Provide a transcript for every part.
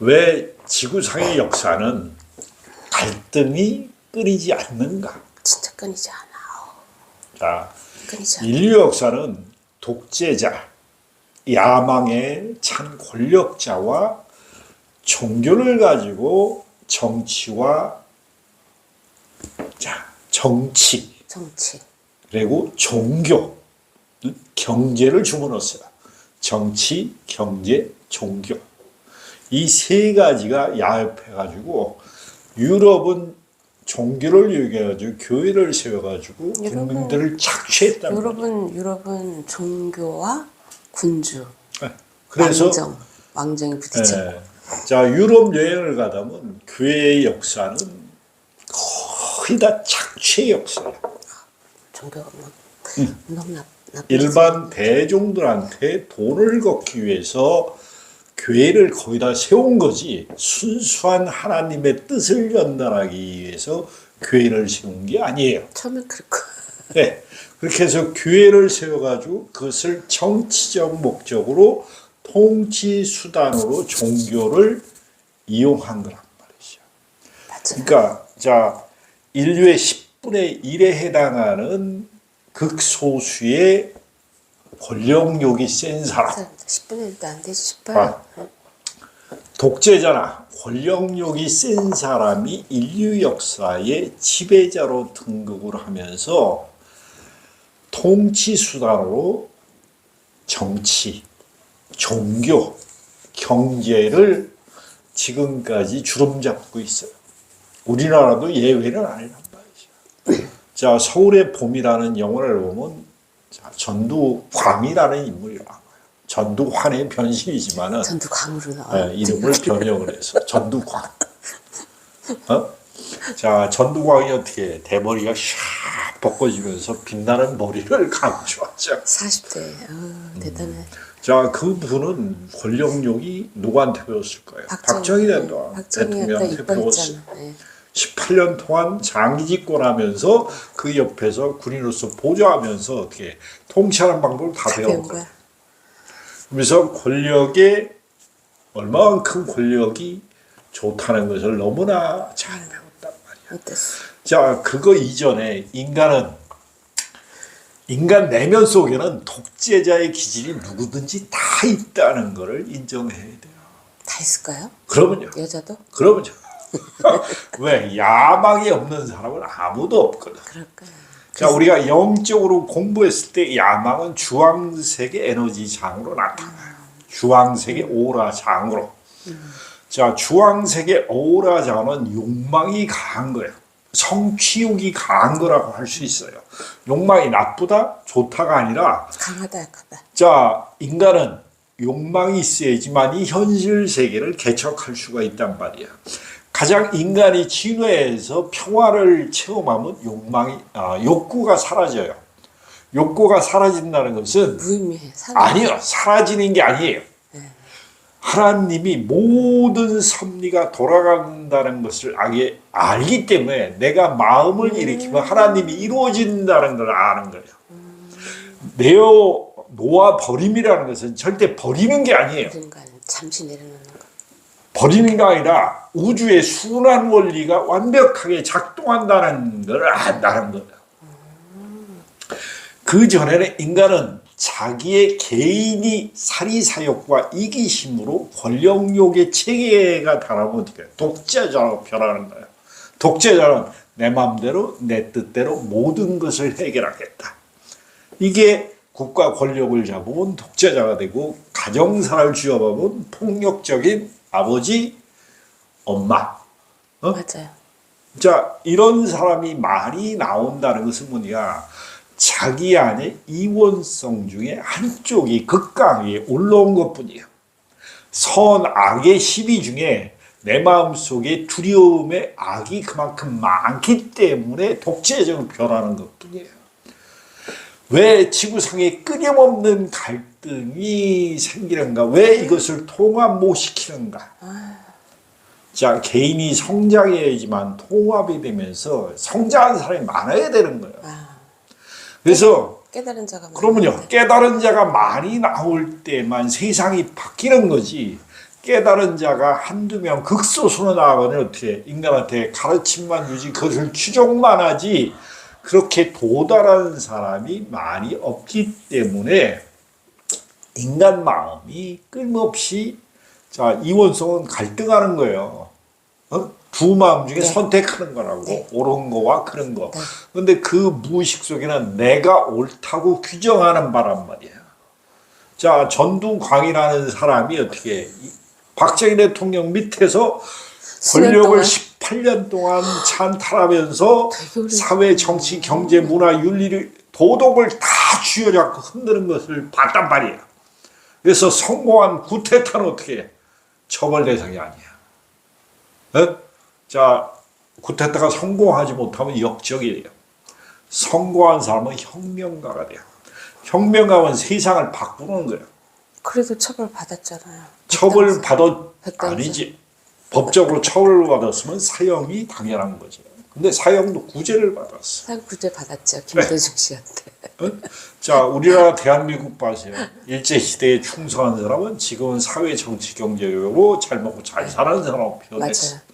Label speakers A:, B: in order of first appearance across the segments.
A: 왜 지구상의 역사는 갈등이 끊이지 않는가?
B: 진짜 끊이지 않아.
A: 자,
B: 끊이지 않아.
A: 인류 역사는 독재자, 야망에 찬 권력자와 종교를 가지고 정치 그리고 종교, 경제를 주문했어요. 정치, 경제, 종교. 이 세 가지가 야합해가지고 유럽은 종교를 이용해가지고 교회를 세워가지고 국민들을 착취했단 말이에요.
B: 유럽은 종교와 군주,
A: 그래서
B: 왕정이 부딪혀.
A: 자, 유럽 여행을 가다 보면 교회의 역사는 거의 다 착취의 역사예요.
B: 종교가 너무
A: 일반 대중들한테 돈을 걷기 위해서 교회를 거의 다 세운 거지, 순수한 하나님의 뜻을 전달하기 위해서 교회를 세운 게 아니에요.
B: 처음에 그렇고.
A: 네, 그렇게 해서 교회를 세워가지고 그것을 정치적 목적으로 통치 수단으로 종교를 이용한 거란 말이죠.
B: 맞아요.
A: 그러니까 자, 인류의 10분의 1에 해당하는 극소수의 권력욕이 센 사람.
B: 10분의 1도 안 되지, 18.
A: 독재자나 권력욕이 센 사람이 인류 역사의 지배자로 등극을 하면서 통치 수단으로 정치, 종교, 경제를 지금까지 주름잡고 있어요. 우리나라도 예외는 아니란 말이죠. 자, 서울의 봄이라는 영화를 보면 전두광이라는 인물이 나와요. 전두환의 변신이지만은
B: 전두광으로 나와요.
A: 이름을 변형을 해서 전두광. 자, 전두광이 어떻게 대머리가 샥 벗겨지면서 빛나는 머리를 강조하죠.
B: 40대. 대단해.
A: 자, 그 분은 권력욕이 누구한테 배웠을 거예요? 박정희 대통령한테 배웠어요. 18년 동안 장기 집권하면서 그 옆에서 군인으로서 보좌하면서 어떻게 통치하는 방법을 다 배운 거예요. 그래서 권력에 얼마만큼 권력이 좋다는 것을 너무나 잘 배웠단 말이야. 자, 그거 이전에 인간 내면 속에는 독재자의 기질이 누구든지 다 있다는 것을 인정해야 돼요.
B: 다 있을까요?
A: 그러면요.
B: 여자도?
A: 그러면요. 왜? 야망이 없는 사람은 아무도 없거든.
B: 그럴까요?
A: 자, 우리가 영적으로 공부했을 때 야망은 주황색의 에너지장으로 나타나요. 주황색의 오라장으로. 자, 주황색의 오라장은 욕망이 강한 거예요. 성취욕이 강한 거라고 할 수 있어요. 욕망이 나쁘다, 좋다가 아니라
B: 강하다, 약하다.
A: 자, 인간은 욕망이 있어야지만 이 현실 세계를 개척할 수가 있단 말이야. 가장 인간이 진화해서 평화를 체험하면 욕구가 사라져요. 욕구가 사라진다는 것은
B: 무의미해.
A: 아니요, 사라지는 게 아니에요. 하나님이 모든 섭리가 돌아간다는 것을 알기 때문에 내가 마음을 일으키면 하나님이 이루어진다는 걸 아는 거예요. 놓아 버림이라는 것은 절대 버리는 게 아니에요.
B: 잠시 내려놓는 거.
A: 버리는 게 아니라 우주의 순환 원리가 완벽하게 작동한다는 걸 안다는 거예요. 그 전에는 인간은 자기의 개인이 사리사욕과 이기심으로 권력욕의 체계가 달하면 어떻게 독재자로 변하는 거예요. 독재자는 내 마음대로 내 뜻대로 모든 것을 해결하겠다. 이게 국가 권력을 잡으면 독재자가 되고 가정사를 쥐어보면 폭력적인 아버지, 엄마.
B: 맞아요.
A: 자, 이런 사람이 많이 나온다는 것은 뭐냐? 자기 안에 이원성 중에 한쪽이 극강에 올라온 것뿐이에요. 선악의 시비 중에 내 마음속에 두려움의 악이 그만큼 많기 때문에 독재적으로 변하는 것뿐이에요. 왜 지구상에 끊임없는 갈등이 생기는가? 왜 이것을 통합 못 시키는가? 자, 개인이 성장해야지만 통합이 되면서 성장한 사람이 많아야 되는 거예요. 그래서
B: 깨달은 자가
A: 그러면요, 깨달은 자가 많이 나올 때만 세상이 바뀌는 거지. 깨달은 자가 한두 명 극소수로 나가면 어떻게 인간한테 가르침만 주지 그것을 추종만 하지 그렇게 도달하는 사람이 많이 없기 때문에 인간 마음이 끊임없이 자 이원성은 갈등하는 거예요. 두 마음 중에
B: 네.
A: 선택하는 거라고
B: 네.
A: 옳은 거와 그런 거.
B: 네.
A: 근데 그 무의식 속에는 내가 옳다고 규정하는 바란 말이야. 자 전두광이라는 사람이 어떻게 박정희 대통령 밑에서 권력을 18년 동안 찬탈하면서 사회, 정치, 경제, 문화, 윤리를 도덕을 다 쥐어잡고 흔드는 것을 봤단 말이야. 그래서 성공한 구테타는 어떻게 처벌 대상이 아니야. 자 구테타가 성공하지 못하면 역적이에요. 성공한 사람은 혁명가가 돼요. 혁명가는 세상을 바꾸는 거예요.
B: 그래도 처벌 받았잖아요.
A: 아니지. 법적으로 처벌을 받았으면 사형이 당연한 거죠. 근데 사형도 구제를 받았어.
B: 상 구제 받았죠. 김대중 씨한테.
A: 자, 우리나라 대한민국 봐세요. 일제시대에 충성한 사람은 지금은 사회, 정치, 경제로 잘 먹고 잘 사는 사람으로 표현했어.
B: 맞아요.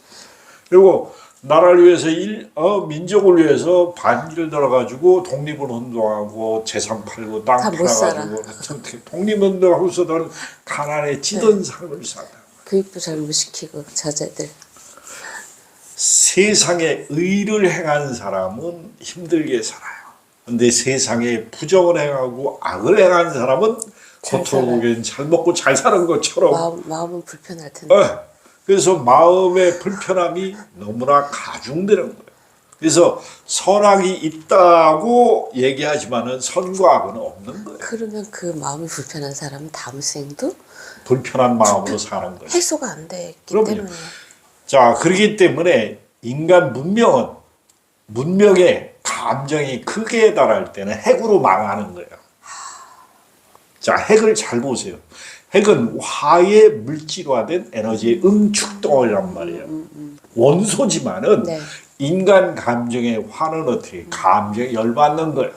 A: 그리고 나라를 위해서 민족을 위해서 반기를 들어가지고 독립을 운동하고 재산 팔고 땅
B: 다 못 살아.
A: 팔아가지고 독립운동하고서는 가난에 찌든 삶을 살다.
B: 교육도 잘 못 시키고 저자들.
A: 세상에 의를 행한 사람은 힘들게 살아요. 근데 세상에 부정을 행하고 악을 행한 사람은 겉으로 보기엔 잘 먹고 잘 사는 것처럼
B: 마음은 불편할 텐데.
A: 그래서 마음의 불편함이 너무나 가중되는 거예요. 그래서 선악이 있다고 얘기하지만은 선과 악은 없는 거예요.
B: 그러면 그 마음이 불편한 사람은 다음 생도
A: 불편한 마음으로 사는 거예요.
B: 해소가 안 됐기
A: 그럼요.
B: 때문에.
A: 자, 그렇기 때문에 인간 문명의 감정이 크게 달할 때는 핵으로 망하는 거예요. 자, 핵을 잘 보세요. 핵은 화의 물질화된 에너지의 응축덩어리란 말이에요. 원소지만은
B: 네.
A: 인간 감정의 화는 어떻게 감정에 열받는 거예요.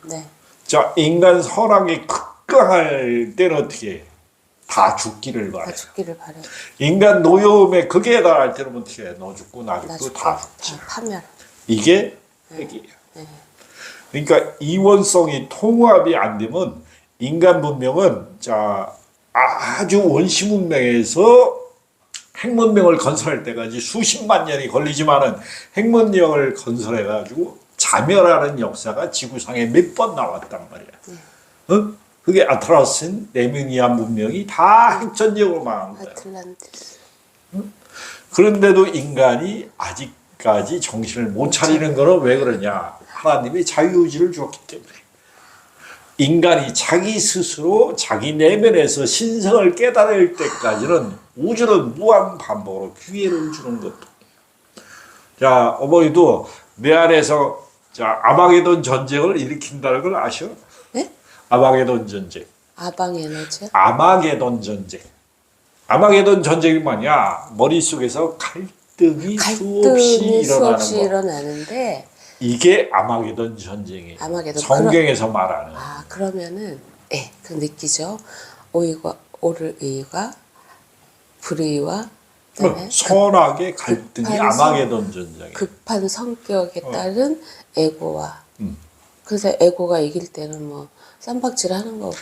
B: 네.
A: 자, 인간 선악이 극강할 때는 어떻게 다 죽기를
B: 다
A: 바래요.
B: 죽기를 바래.
A: 인간 노여움에 극에 달할 때는 어떻게 해? 너 죽고 나
B: 나
A: 죽고
B: 죽고
A: 다 죽지.
B: 다 파멸.
A: 이게 핵이에요. 그러니까 이원성이 통합이 안 되면 인간 문명은 자 아주 원시 문명에서 핵문명을 건설할 때까지 수십만 년이 걸리지만은 핵문명을 건설해 가지고 자멸하는 역사가 지구상에 몇 번 나왔단 말이야. 그게 아틀라스, 네미니아 문명이 다 핵전쟁으로 망한 거야.
B: 아틀란티스.
A: 그런데도 인간이 아직까지 정신을 못 차리는 거는 왜 그러냐? 하나님이 자유의지를 주었기 때문에. 인간이 자기 스스로 자기 내면에서 신성을 깨달을 때까지는 우주는 무한 반복으로 기회를 주는 것도. 자, 어머니도 내 안에서 자 아마게돈 전쟁을 일으킨다는 걸 아셔?
B: 네?
A: 아마게돈 전쟁.
B: 아방 에너지요?
A: 아마게돈 전쟁. 아마게돈 전쟁이 뭐냐? 머릿속에서 갈등이 수없이
B: 일어나는데
A: 이게 아마게돈 전쟁이에요.
B: 아마게돈.
A: 성경에서 말하는.
B: 그러면은 그 느끼죠. 옳을 의와 불의와 그다음에
A: 선악의 갈등이
B: 급한
A: 아마게돈 전쟁이에요.
B: 급한 성격에 따른 에고와 그래서 에고가 이길 때는 뭐 쌈박질하는 거고.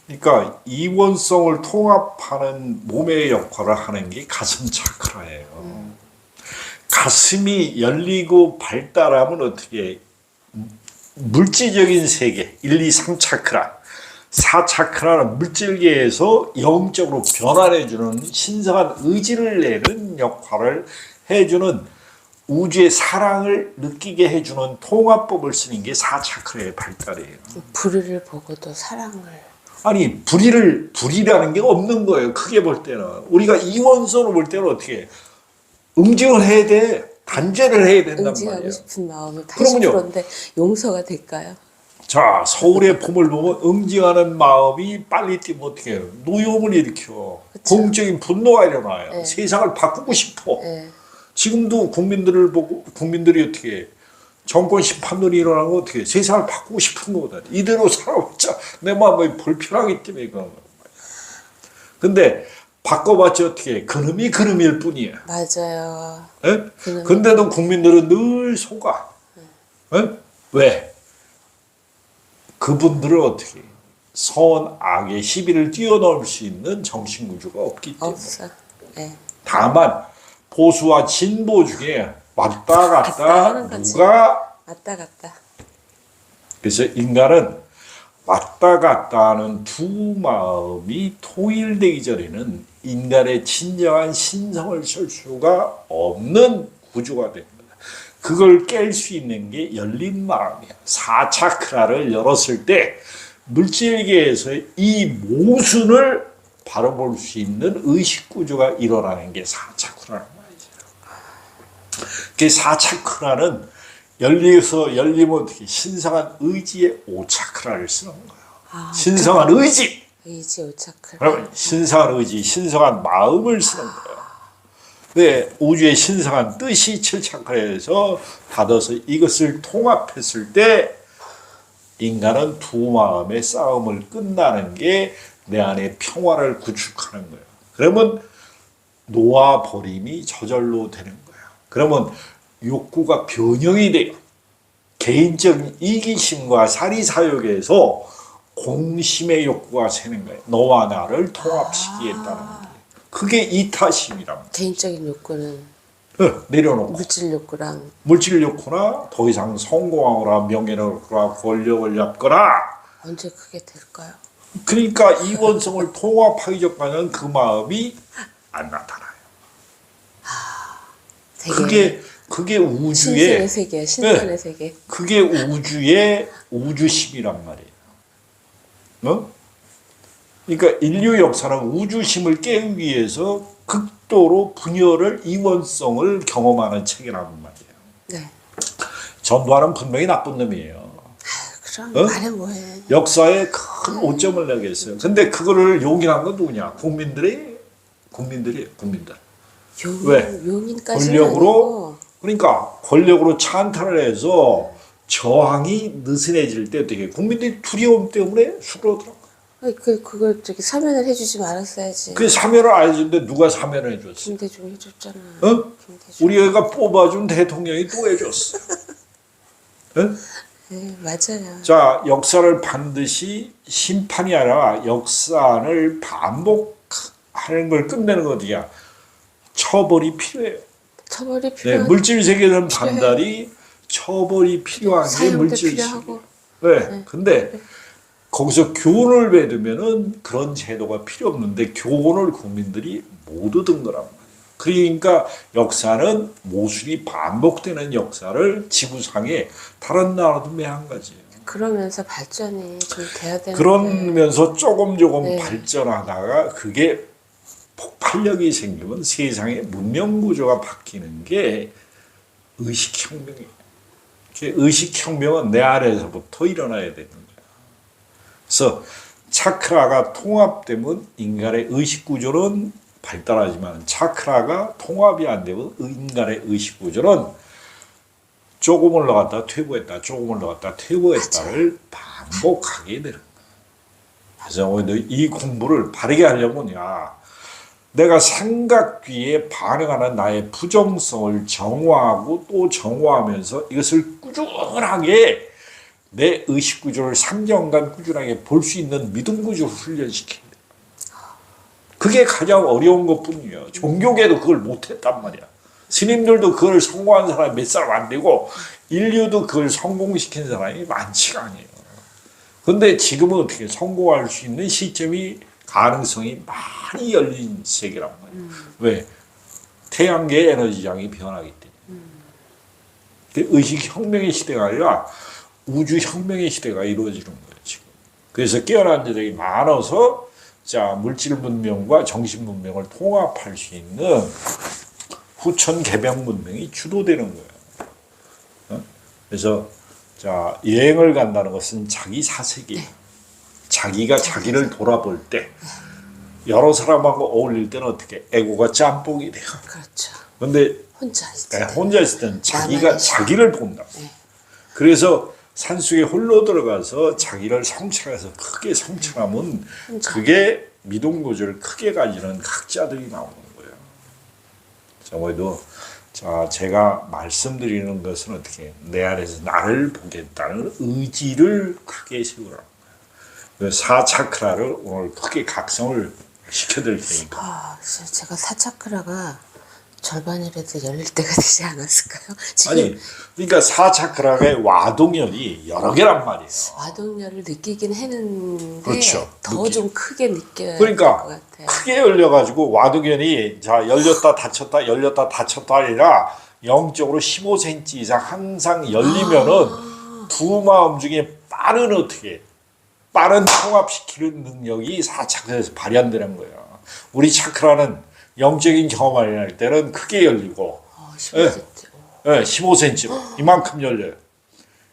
A: 그러니까 이원성을 통합하는 몸의 역할을 하는 게 가슴 차크라예요. 가슴이 열리고 발달하면 어떻게 물질적인 세계 1, 2, 3 차크라 4 차크라는 물질계에서 영적으로 변환해주는 신성한 의지를 내는 역할을 해주는 우주의 사랑을 느끼게 해주는 통합법을 쓰는 게 4 차크라의 발달이에요.
B: 불의를 보고도 사랑을.
A: 아니 불이라는 게 없는 거예요. 크게 볼 때는 우리가 이원성으로 볼 때는 어떻게 응징을 해야 돼. 단죄를 해야 된단
B: 응징하고
A: 말이에요.
B: 싶은 마음이
A: 그러면요.
B: 80%인데 용서가 될까요?
A: 자, 서울의 봄을 보면 응징하는 마음이 빨리 뛰면 어떻게 해요? 노여움을 일으켜.
B: 그쵸.
A: 공적인 분노가 일어나요.
B: 네.
A: 세상을 바꾸고 싶어.
B: 네.
A: 지금도 국민들을 보고 국민들이 어떻게 해? 정권 심판론이 일어나는 거 어떻게 해? 세상을 바꾸고 싶은 거거든. 이대로 살아보자. 내 마음이 불편하기 때문에 그런 거예요. 근데 바꿔봤지 어떻게 그놈이 그놈일 뿐이야.
B: 맞아요.
A: 예?
B: 그놈이
A: 근데도 국민들은 늘 속아. 예? 왜? 그분들은 어떻게 선, 악의 시비를 뛰어넘을 수 있는 정신구조가 없기 때문에.
B: 없어. 네.
A: 다만 보수와 진보 중에 왔다
B: 갔다
A: 갔다
B: 하는 거지.
A: 누가
B: 왔다 갔다.
A: 그래서 인간은 왔다 갔다 하는 두 마음이 통일되기 전에는 인간의 진정한 신성을 쓸 수가 없는 구조가 됩니다. 그걸 깰 수 있는 게 열린 마음이야. 사차크라를 열었을 때 물질계에서의 이 모순을 바라볼 수 있는 의식 구조가 일어나는 게 사차크라는 말이죠. 그 사차크라는 열리면 어떻게 신성한 의지의 오차크라를 쓰는 거예요. 신성한 의지.
B: 의지 오차크라.
A: 그러면 신성한 의지, 신성한 마음을 쓰는 거예요. 왜 우주의 신성한 뜻이 7차크라에서 받아서 이것을 통합했을 때 인간은 두 마음의 싸움을 끝나는 게 내 안에 평화를 구축하는 거예요. 그러면 놓아버림이 저절로 되는 거예요. 그러면 욕구가 변형이 돼요. 개인적인 이기심과 사리사욕에서 공심의 욕구가 새는 거예요. 너와 나를 통합시키겠다는 게. 그게 이타심이랍니다.
B: 개인적인 욕구는
A: 내려놓고
B: 물질 욕구랑
A: 물질 욕구나 더 이상 성공하거나 명예를 얻거나 권력을 잡거나
B: 언제 그게 될까요?
A: 그러니까 이원성을 통합하기 전까지는 그 마음이 안 나타나요.
B: 되게
A: 그게 우주의
B: 신선의 세계, 신선의 세계.
A: 그게 우주의 우주심이란 말이에요. 어? 그러니까 인류 역사는 우주심을 깨기 위해서 극도로 분열을 이원성을 경험하는 책이라는 말이에요.
B: 네.
A: 전두환은 분명히 나쁜 놈이에요.
B: 그럼 말해 뭐해.
A: 역사에 큰 오점을 내겠어요. 근데 그거를 용인한 건 누구냐? 국민들이에요. 국민들. 왜?
B: 용인까지는
A: 권력으로
B: 아니고.
A: 그러니까 권력으로 찬탈을 해서 저항이 느슨해질 때 되게 국민들이 두려움 때문에 수그러들어.
B: 그걸 저기 사면을 해주지 말았어야지.
A: 그 사면을 안 해줬는데 누가 사면을 해줬어?
B: 김대중 해줬잖아.
A: 어?
B: 김대중.
A: 우리 애가 뽑아준 대통령이 또 해줬어. 어?
B: 네, 맞아요.
A: 자, 역사를 반드시 심판이 아니라 역사를 반복하는 걸 끝내는 거 어디야? 처벌이 필요해요.
B: 처벌이
A: 네,
B: 필요한.
A: 물질 세계는
B: 필요해.
A: 반달이 처벌이 필요한 게
B: 사용도
A: 물질 세계.
B: 필요하고.
A: 네. 근데 거기서 교훈을 받으면은 그런 제도가 필요 없는데 교훈을 국민들이 못 얻은 거란 말이에요. 그러니까 역사는 모순이 반복되는 역사를 지구상에 다른 나라도 매한가지예요.
B: 그러면서 발전이 좀 돼야 되는데.
A: 그러면서 조금
B: 네.
A: 발전하다가 그게 폭발력이 생기면 세상의 문명 구조가 바뀌는 게 의식혁명이에요. 의식혁명은 내 안에서부터 일어나야 되는 거예요. 그래서 차크라가 통합되면 인간의 의식 구조는 발달하지만 차크라가 통합이 안 되면 인간의 의식 구조는 조금 올라갔다 퇴보했다, 조금 올라갔다 퇴보했다를 반복하게 되는 거예요. 그래서 오늘 이 공부를 바르게 하려면 내가 생각기에 반응하는 나의 부정성을 정화하고 또 정화하면서 이것을 꾸준하게 내 의식 구조를 3년간 꾸준하게 볼 수 있는 믿음 구조를 훈련시킨다. 그게 가장 어려운 것뿐이에요. 종교계도 그걸 못했단 말이야. 스님들도 그걸 성공한 사람이 몇 사람 안 되고 인류도 그걸 성공시킨 사람이 많지가 않아요. 근데 지금은 어떻게 성공할 수 있는 시점이 가능성이 많이 열린 세계란 말이에요. 왜? 태양계의 에너지장이 변하기 때문에. 의식혁명의 시대가 아니라 우주혁명의 시대가 이루어지는 거예요, 지금. 그래서 깨어난 자들이 많아서 자, 물질 문명과 정신 문명을 통합할 수 있는 후천 개명 문명이 주도되는 거예요. 그래서 자, 여행을 간다는 것은 자기 사색이에요. 자기가 자기를 돌아볼 때 여러 사람하고 어울릴 때는 어떻게 에고가 짬뽕이 돼요.
B: 그렇죠.
A: 근데
B: 혼자 있을 때.
A: 혼자 있을 때는 자기가
B: 나만의
A: 자기를 본다.
B: 네.
A: 그래서 산속에 홀로 들어가서 자기를 성찰해서 크게 성찰하면 그게 미동도주를 크게 가지는 학자들이 나오는 거예요. 자, 오늘도 자, 제가 말씀드리는 것은 어떻게 내 안에서 나를 보겠다는 의지를 크게 세우라는 거예요. 그 사차크라를 오늘 크게 각성을 시켜드릴 테니까.
B: 아, 제가 사차크라가 절반이라도 열릴 때가 되지 않았을까요? 지금
A: 아니, 그러니까 사차크라의 와동열이 여러 개란 말이에요.
B: 와동열을 느끼긴 했는데
A: 그렇죠.
B: 더 좀 크게 느껴야
A: 그러니까
B: 될 것 같아요.
A: 크게 열려가지고 와동열이 자 열렸다 닫혔다 열렸다 닫혔다 아니라 영적으로 15cm 이상 항상 열리면은 두 마음 중에 빠른 통합시키는 능력이 사차크라에서 발현되는 거예요. 우리 차크라는 영적인 경험을 할 때는 크게 열리고
B: 15cm.
A: 15cm로 이만큼 열려요.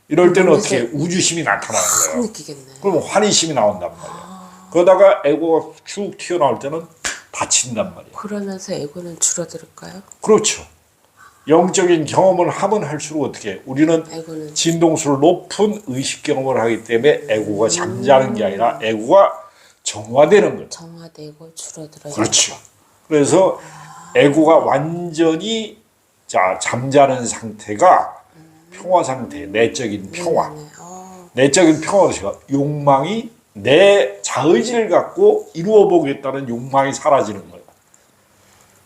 A: 이럴 때는 어떻게 우주심이 나타나는 거예요.
B: 느끼겠네.
A: 그럼 환희심이 나온단 말이에요. 그러다가 에고가 쭉 튀어나올 때는 닫힌단 말이에요.
B: 그러면서 에고는 줄어들까요?
A: 그렇죠. 영적인 경험을 하면 할수록 어떻게 우리는
B: 에고는
A: 진동수를 높은 의식 경험을 하기 때문에 에고가 잠자는 게 아니라 에고가 정화되는 거예요.
B: 정화되고 줄어들어요.
A: 그렇죠. 그래서 에고가 완전히 자 잠자는 상태가 평화 상태, 내적인 평화.
B: 네네네.
A: 내적인 평화가 욕망이 내 자의지를 갖고 이루어 보겠다는 욕망이 사라지는 거예요.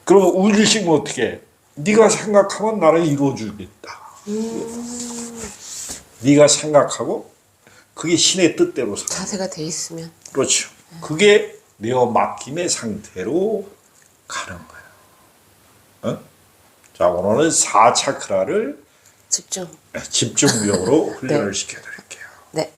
A: 그러면 우주심은 어떻게 해? 네가 생각하면 나는 이루어 주겠다. 네가 생각하고 그게 신의 뜻대로 살아.
B: 자세가 돼 있으면
A: 그렇죠. 그게 내어 맡김의 상태로 가는 거예요. 어? 자, 오늘은 4차크라를
B: 집중.
A: 집중력으로 훈련을 시켜드립니다.